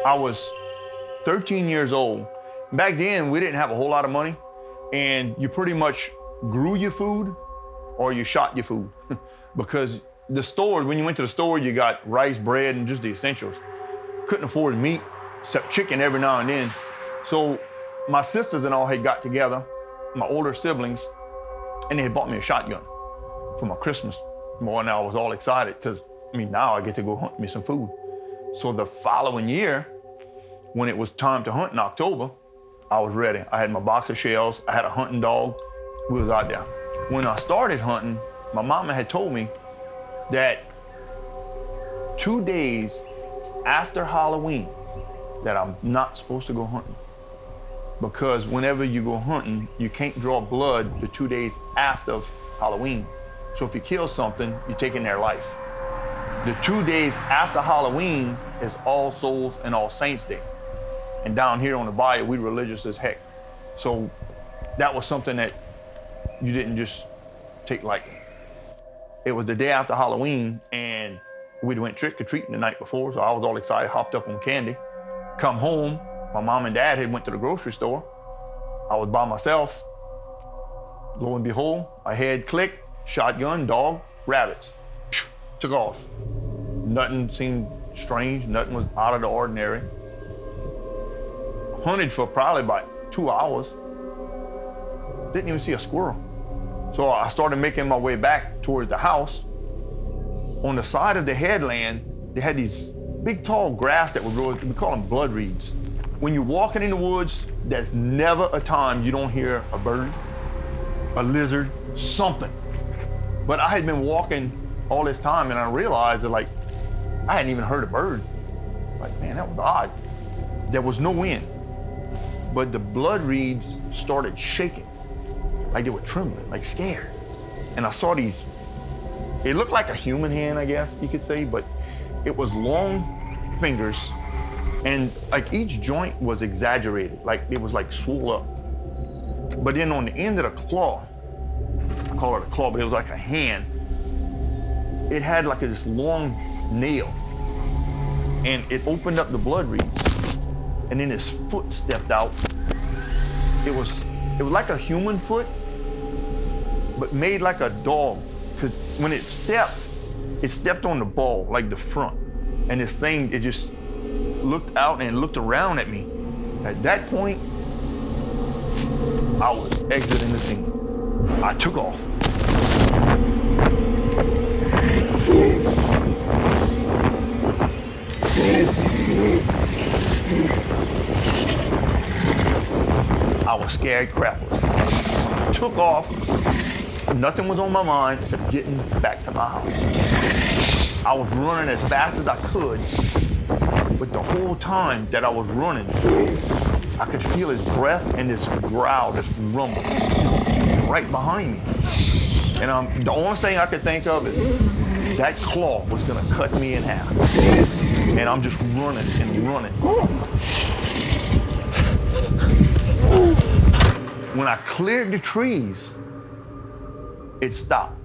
I was 13 years old. Back then, we didn't have a whole lot of money, and you pretty much grew your food or you shot your food. Because the store, when you went to the store, you got rice, bread, and just the essentials. Couldn't afford meat, except chicken every now and then. So my sisters and all had got together, my older siblings, and they had bought me a shotgun for my Christmas. Boy, and I was all excited because, now I get to go hunt me some food. So the following year, when it was time to hunt in October, I was ready. I had my box of shells, I had a hunting dog, we was out there. When I started hunting, my mama had told me that 2 days after Halloween, that I'm not supposed to go hunting. Because whenever you go hunting, you can't draw blood the 2 days after Halloween. So if you kill something, you're taking their life. The 2 days after Halloween is All Souls and All Saints Day. And down here on the bayou, we religious as heck. So that was something that you didn't just take lightly. It was the day after Halloween, and we went trick-or-treating the night before, so I was all excited, hopped up on candy. Come home, my mom and dad had went to the grocery store. I was by myself. Lo and behold, a head clicked, shotgun, dog, rabbits. Took off. Nothing seemed strange, nothing was out of the ordinary. Hunted for probably about 2 hours. Didn't even see a squirrel. So I started making my way back towards the house. On the side of the headland, they had these big tall grass that would grow, we call them blood reeds. When you're walking in the woods, there's never a time you don't hear a bird, a lizard, something. But I had been walking all this time and I realized that like, I hadn't even heard a bird. Like, man, that was odd. There was no wind, but the blood reeds started shaking. Like they were trembling, like scared. And I saw these, it looked like a human hand, I guess you could say, but it was long fingers and like each joint was exaggerated, like it was like swole up. But then on the end of the claw, I call it a claw, but it was like a hand, it had like this long nail and it opened up the blood reeds and then his foot stepped out. It was like a human foot, but made like a dog. Because when it stepped on the ball, like the front. And this thing, it just looked out and looked around at me. At that point, I was exiting the scene. I took off. I was scared crapless. Took off. Nothing was on my mind except getting back to my house. I was running as fast as I could, but the whole time that I was running, I could feel his breath and this growl, this rumble, right behind me. And the only thing I could think of is that claw was gonna cut me in half. And I'm just running and running. When I cleared the trees, it stopped.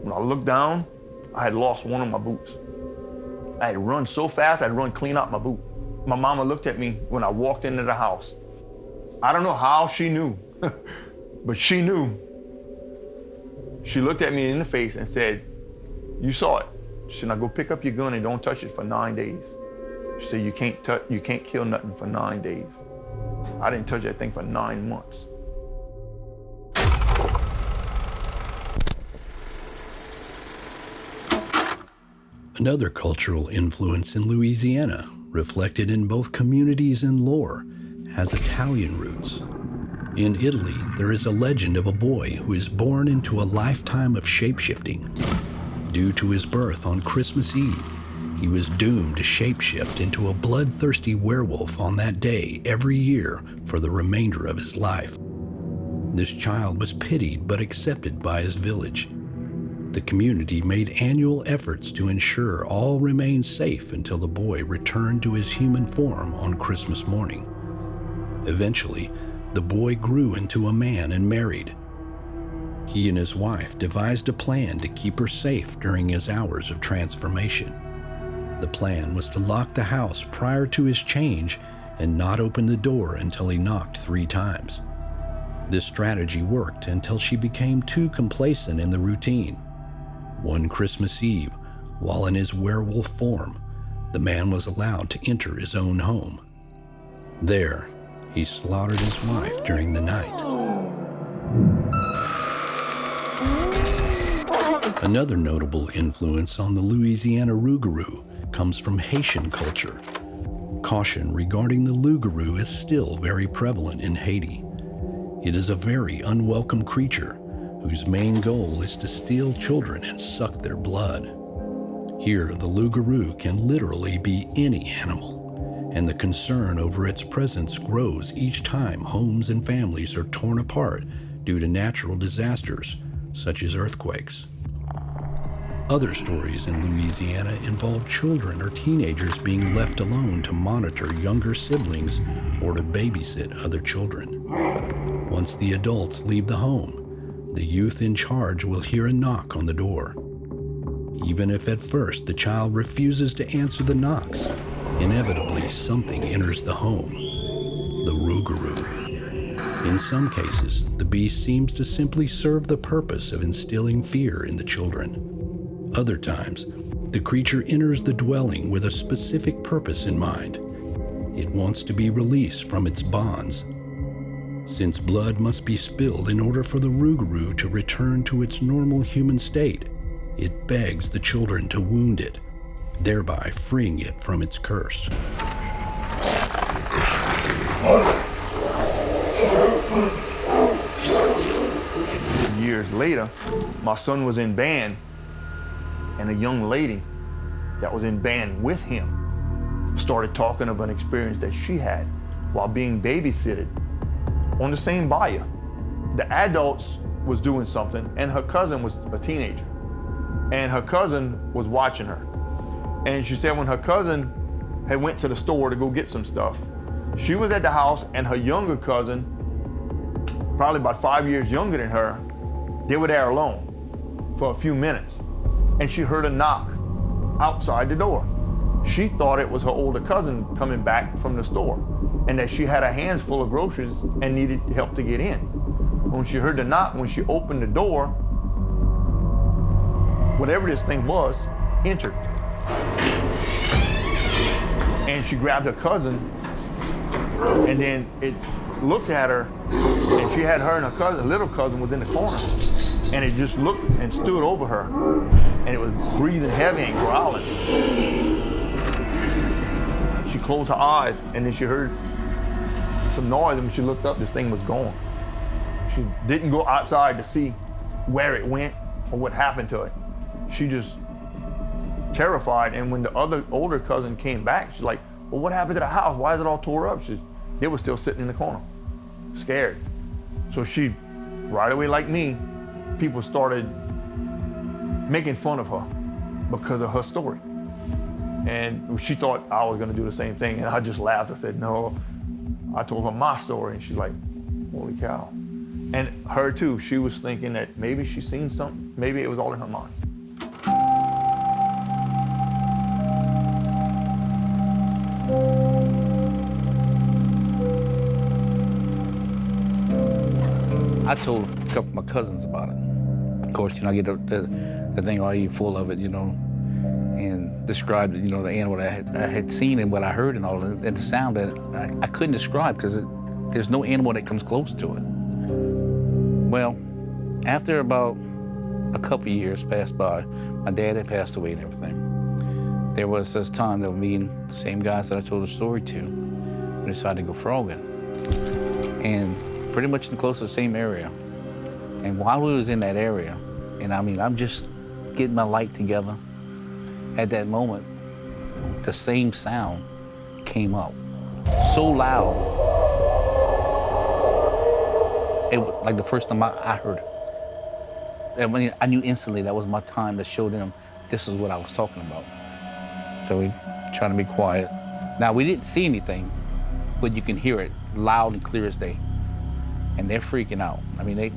When I looked down, I had lost one of my boots. I had run so fast, I'd run clean out my boot. My mama looked at me when I walked into the house. I don't know how she knew, but she knew. She looked at me in the face and said, "You saw it." She said, "Now go pick up your gun and don't touch it for 9 days." She said, you can't kill nothing for 9 days. I didn't touch that thing for 9 months. Another cultural influence in Louisiana, reflected in both communities and lore, has Italian roots. In Italy, there is a legend of a boy who is born into a lifetime of shapeshifting. Due to his birth on Christmas Eve, he was doomed to shapeshift into a bloodthirsty werewolf on that day every year for the remainder of his life. This child was pitied but accepted by his village. The community made annual efforts to ensure all remained safe until the boy returned to his human form on Christmas morning. Eventually, the boy grew into a man and married. He and his wife devised a plan to keep her safe during his hours of transformation. The plan was to lock the house prior to his change and not open the door until he knocked 3 times. This strategy worked until she became too complacent in the routine. One Christmas Eve, while in his werewolf form, the man was allowed to enter his own home. There, he slaughtered his wife during the night. Another notable influence on the Louisiana Rougarou comes from Haitian culture. Caution regarding the Rougarou is still very prevalent in Haiti. It is a very unwelcome creature whose main goal is to steal children and suck their blood. Here, the Rougarou can literally be any animal, and the concern over its presence grows each time homes and families are torn apart due to natural disasters, such as earthquakes. Other stories in Louisiana involve children or teenagers being left alone to monitor younger siblings or to babysit other children. Once the adults leave the home, the youth in charge will hear a knock on the door. Even if at first the child refuses to answer the knocks, inevitably something enters the home, the Rougarou. In some cases, the beast seems to simply serve the purpose of instilling fear in the children. Other times, the creature enters the dwelling with a specific purpose in mind. It wants to be released from its bonds. Since blood must be spilled in order for the Rougarou to return to its normal human state, it begs the children to wound it, thereby freeing it from its curse. Years later, my son was in band, and a young lady that was in band with him started talking of an experience that she had while being babysitted on the same bayou. The adults was doing something, and her cousin was a teenager, and her cousin was watching her. And she said when her cousin had went to the store to go get some stuff, she was at the house, and her younger cousin, probably about 5 years younger than her, they were there alone for a few minutes, and she heard a knock outside the door. She thought it was her older cousin coming back from the store, and that she had her hands full of groceries and needed help to get in. When she heard the knock, when she opened the door, whatever this thing was, entered. And she grabbed her cousin, and then it looked at her, and she had her and her cousin, little cousin was in the corner, and it just looked and stood over her, and it was breathing heavy and growling. She closed her eyes, and then she heard some noise, and when she looked up, this thing was gone. She didn't go outside to see where it went or what happened to it. She just terrified, and when the other older cousin came back, she's like, well, what happened to the house? Why is it all tore up? They were still sitting in the corner, scared. So she, right away like me, people started making fun of her because of her story. And she thought I was gonna do the same thing, and I just laughed. I said, no. I told her my story, and she's like, holy cow. And her too, she was thinking that maybe she's seen something, maybe it was all in her mind. I told a couple of my cousins about it. Of course, I get the thing all you full of it, and described, the animal that I had seen and what I heard and all, and the sound that I couldn't describe because there's no animal that comes close to it. Well, after about a couple of years passed by, my dad had passed away and everything. There was this time that me and the same guys that I told the story to, we decided to go frogging. And pretty much in close to the same area. And while we was in that area, and I'm just getting my light together, at that moment, the same sound came up. So loud, it was like the first time I heard it. And I knew instantly that was my time to show them this is what I was talking about. So we trying to be quiet. Now, we didn't see anything, but you can hear it loud and clear as day. And they're freaking out.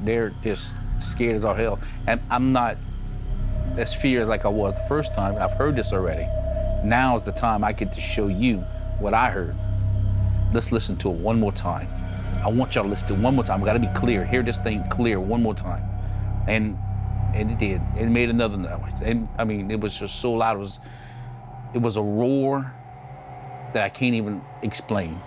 They're just scared as all hell. And I'm not as feared like I was the first time. I've heard this already. Now's the time I get to show you what I heard. Let's listen to it one more time. I want y'all to listen to it one more time. We gotta be clear. Hear this thing clear one more time. And it did. It made another noise. And it was just so loud. It was a roar that I can't even explain.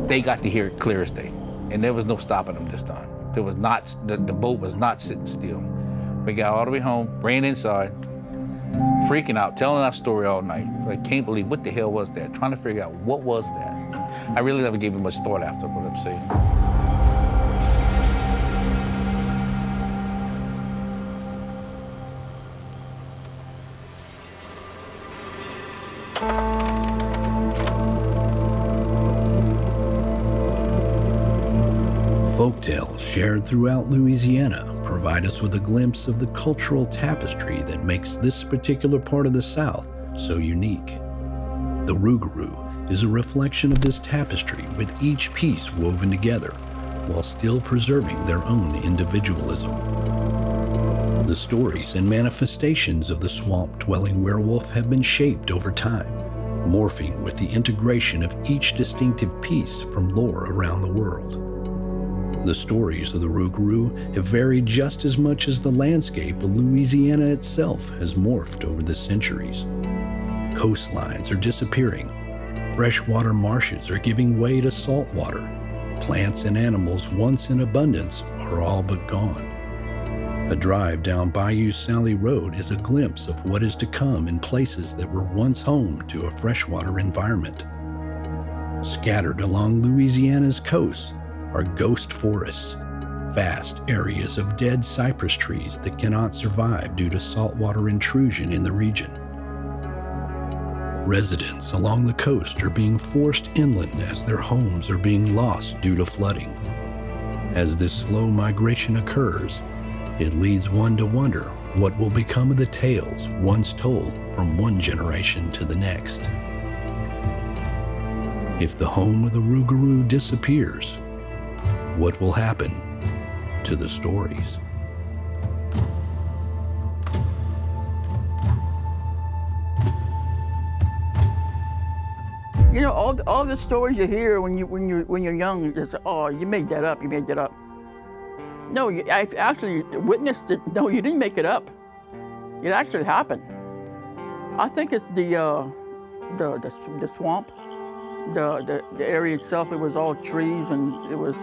They got to hear it clear as day, and there was no stopping them this time. There was not, the boat was not sitting still. We got all the way home, ran inside, freaking out, telling our story all night. I can't believe, what the hell was that? Trying to figure out what was that. I really never gave it much thought after what I'm saying. Folktales shared throughout Louisiana provide us with a glimpse of the cultural tapestry that makes this particular part of the South so unique. The Rougarou is a reflection of this tapestry, with each piece woven together while still preserving their own individualism. The stories and manifestations of the swamp-dwelling werewolf have been shaped over time, morphing with the integration of each distinctive piece from lore around the world. The stories of the Rougarou have varied just as much as the landscape of Louisiana itself has morphed over the centuries. Coastlines are disappearing. Freshwater marshes are giving way to saltwater. Plants and animals once in abundance are all but gone. A drive down Bayou Sally Road is a glimpse of what is to come in places that were once home to a freshwater environment. Scattered along Louisiana's coast are ghost forests, vast areas of dead cypress trees that cannot survive due to saltwater intrusion in the region. Residents along the coast are being forced inland as their homes are being lost due to flooding. As this slow migration occurs, it leads one to wonder what will become of the tales once told from one generation to the next. If the home of the Rougarou disappears, what will happen to the stories? You know, all the stories you hear when you're young, it's, oh, you made that up, you made that up. No, I actually witnessed it. No, you didn't make it up. It actually happened. I think it's the swamp, the area itself. It was all trees, and it was.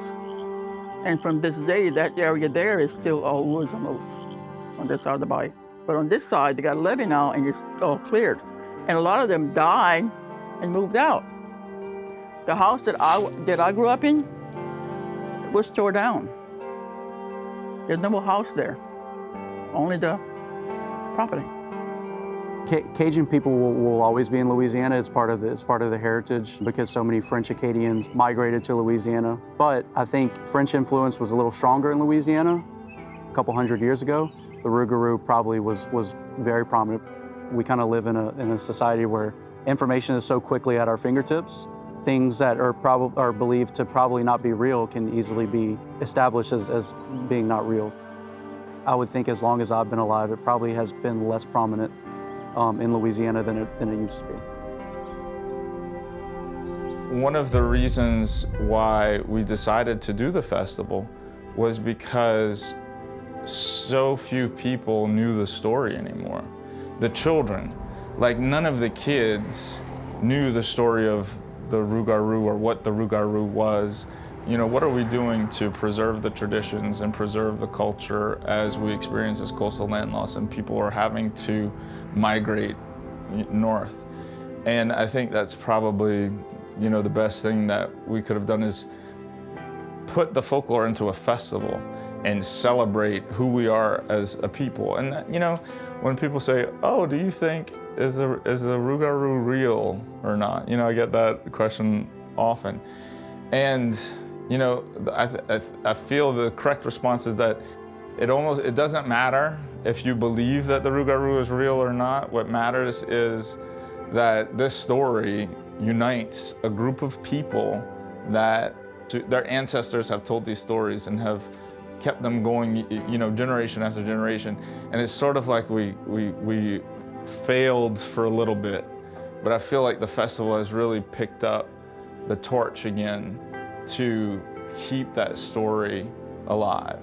And from this day, that area there is still all woods almost on this side of the bayou. But on this side, they got a levee now, and it's all cleared. And a lot of them died and moved out. The house that I grew up in was tore down. There's no more house there, only the property. Cajun people will always be in Louisiana. It's part of the heritage because so many French Acadians migrated to Louisiana. But I think French influence was a little stronger in Louisiana a couple hundred years ago. The Rougarou probably was very prominent. We kind of live in a society where information is so quickly at our fingertips. Things that are believed to probably not be real can easily be established as being not real. I would think as long as I've been alive, it probably has been less prominent in Louisiana than it used to be. One of the reasons why we decided to do the festival was because so few people knew the story anymore. The children, like none of the kids knew the story of the Rougarou or what the Rougarou was. You know, what are we doing to preserve the traditions and preserve the culture as we experience this coastal land loss and people are having to migrate north? And I think that's probably, you know, the best thing that we could have done is put the folklore into a festival and celebrate who we are as a people. And, you know, when people say, oh, do you think, is the Rougarou real or not? You know, I get that question often. And, you know, I feel the correct response is that it doesn't matter if you believe that the Rougarou is real or not. What matters is that this story unites a group of people that their ancestors have told these stories and have kept them going, you know, generation after generation. And it's sort of like we failed for a little bit, but I feel like the festival has really picked up the torch again to keep that story alive.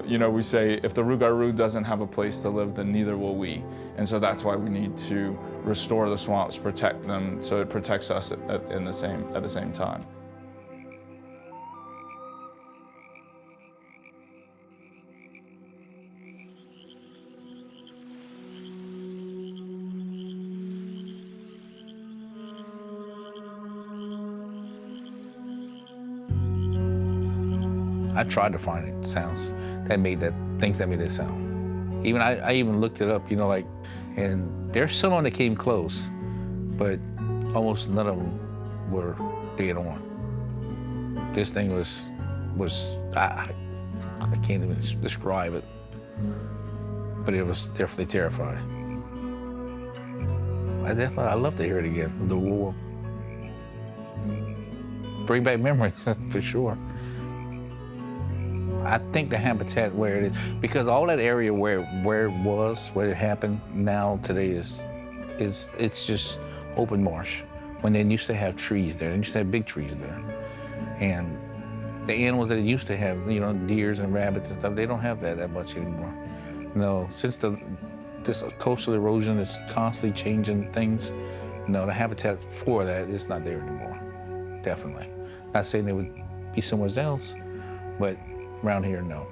You know, we say, if the Rougarou doesn't have a place to live, then neither will we. And so that's why we need to restore the swamps, protect them, so it protects us at the same time. I tried to find sounds things that made that sound. I even looked it up, you know, like, and there's some that came close, but almost none of them were dead on. This thing was I can't even describe it, but it was definitely terrifying. I love to hear it again, the roar. Bring back memories, for sure. I think the habitat where it is, because all that area where it happened, now today it's just open marsh. When they used to have trees there, they used to have big trees there. And the animals that it used to have, deers and rabbits and stuff, they don't have that much anymore. Since this coastal erosion is constantly changing things, the habitat for that is not there anymore, definitely. Not saying it would be somewhere else, but around here, no.